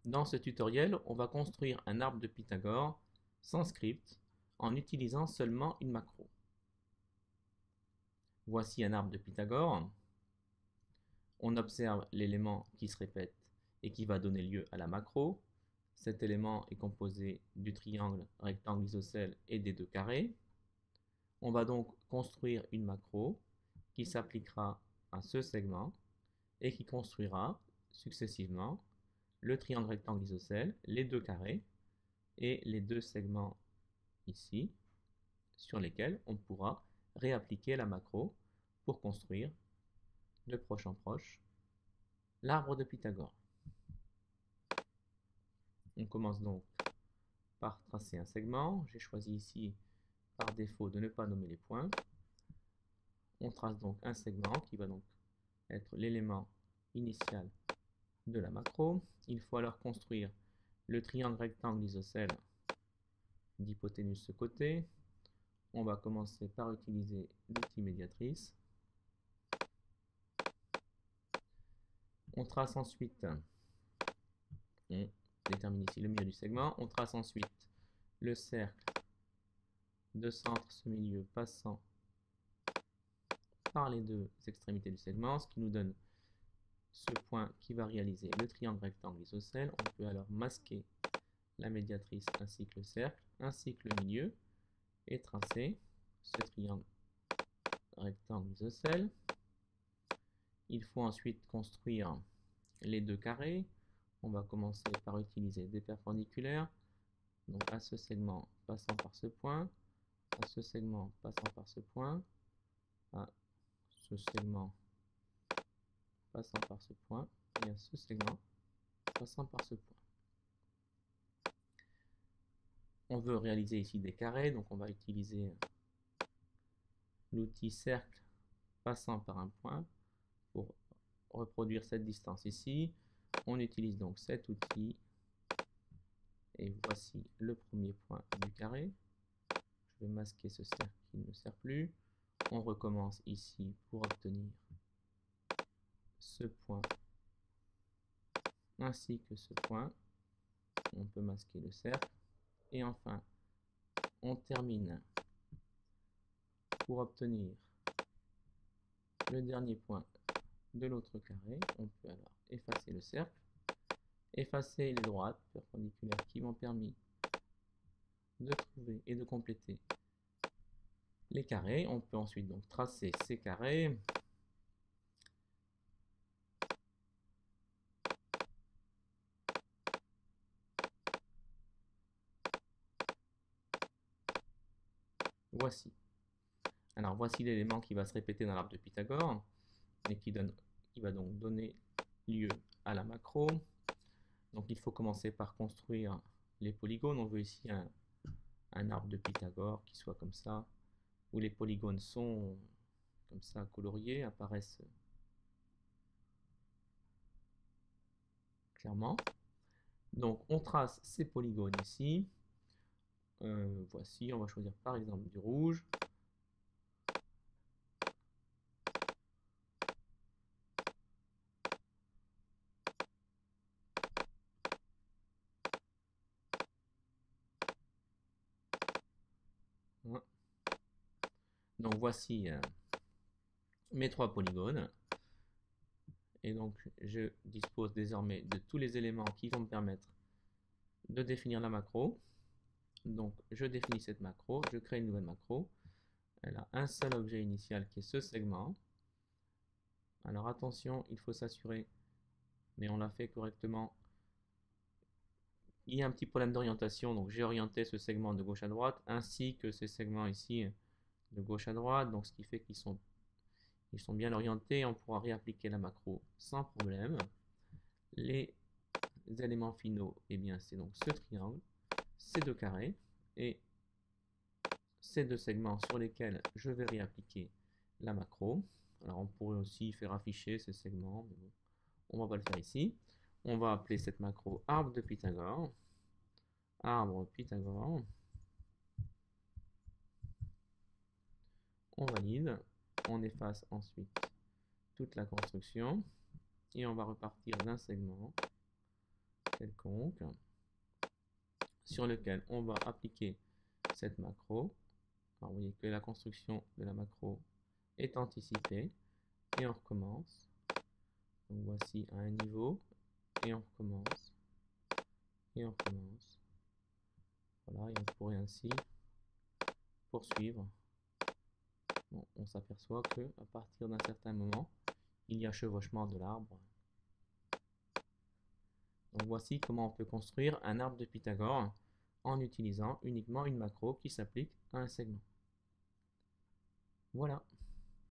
Dans ce tutoriel, on va construire un arbre de Pythagore sans script en utilisant seulement une macro. Voici un arbre de Pythagore. On observe l'élément qui se répète et qui va donner lieu à la macro. Cet élément est composé du triangle, rectangle, isocèle et des deux carrés. On va donc construire une macro qui s'appliquera à ce segment et qui construira successivement le triangle, rectangle, isocèle, les deux carrés et les deux segments ici sur lesquels on pourra réappliquer la macro pour construire de proche en proche l'arbre de Pythagore. On commence donc par tracer un segment. J'ai choisi ici par défaut de ne pas nommer les points. On trace donc un segment qui va donc être l'élément initial de la macro. Il faut alors construire le triangle, rectangle, isocèle d'hypoténuse ce côté. On va commencer par utiliser l'outil médiatrice. On trace ensuite, on détermine ici le milieu du segment. On trace ensuite le cercle de centre, ce milieu passant par les deux extrémités du segment, ce qui nous donne ce point qui va réaliser le triangle, rectangle, isocèle. On peut alors masquer la médiatrice ainsi que le cercle, ainsi que le milieu, et tracer ce triangle, rectangle, isocèle. Il faut ensuite construire les deux carrés. On va commencer par utiliser des perpendiculaires. Donc à ce segment passant par ce point, à ce segment passant par ce point, à ce segment passant par ce point, et à ce segment passant par ce point. On veut réaliser ici des carrés, donc on va utiliser l'outil cercle passant par un point pour reproduire cette distance ici. On utilise donc cet outil et voici le premier point du carré. Je vais masquer ce cercle qui ne sert plus. On recommence ici pour obtenir ce point ainsi que ce point. On peut masquer le cercle. Et enfin, on termine pour obtenir le dernier point de l'autre carré. On peut alors effacer le cercle, effacer les droites perpendiculaires qui m'ont permis de trouver et de compléter les carrés. On peut ensuite donc tracer ces carrés. Voici. Alors voici l'élément qui va se répéter dans l'arbre de Pythagore et qui va donc donner lieu à la macro. Donc il faut commencer par construire les polygones. On veut ici un arbre de Pythagore qui soit comme ça, où les polygones sont comme ça coloriés, apparaissent clairement. Donc on trace ces polygones ici. Voici, on va choisir par exemple du rouge. Donc voici mes trois polygones. Et donc je dispose désormais de tous les éléments qui vont me permettre de définir la macro. Donc je définis cette macro, je crée une nouvelle macro. Elle a un seul objet initial qui est ce segment. Alors attention, il faut s'assurer, mais on l'a fait correctement. Il y a un petit problème d'orientation, donc j'ai orienté ce segment de gauche à droite, ainsi que ces segments ici de gauche à droite, donc ce qui fait qu'ils sont bien orientés. On pourra réappliquer la macro sans problème. Les éléments finaux, eh bien c'est donc ce triangle, ces deux carrés et ces deux segments sur lesquels je vais réappliquer la macro. Alors on pourrait aussi faire afficher ces segments, mais bon, on va pas le faire ici. On va appeler cette macro arbre de Pythagore. Arbre Pythagore. On valide. On efface ensuite toute la construction. Et on va repartir d'un segment quelconque sur lequel on va appliquer cette macro. Alors, vous voyez que la construction de la macro est anticipée et on recommence. Donc voici à un niveau et on recommence et on recommence. Voilà, et on pourrait ainsi poursuivre. Bon, on s'aperçoit que à partir d'un certain moment, il y a chevauchement de l'arbre. Donc voici comment on peut construire un arbre de Pythagore en utilisant uniquement une macro qui s'applique à un segment. Voilà.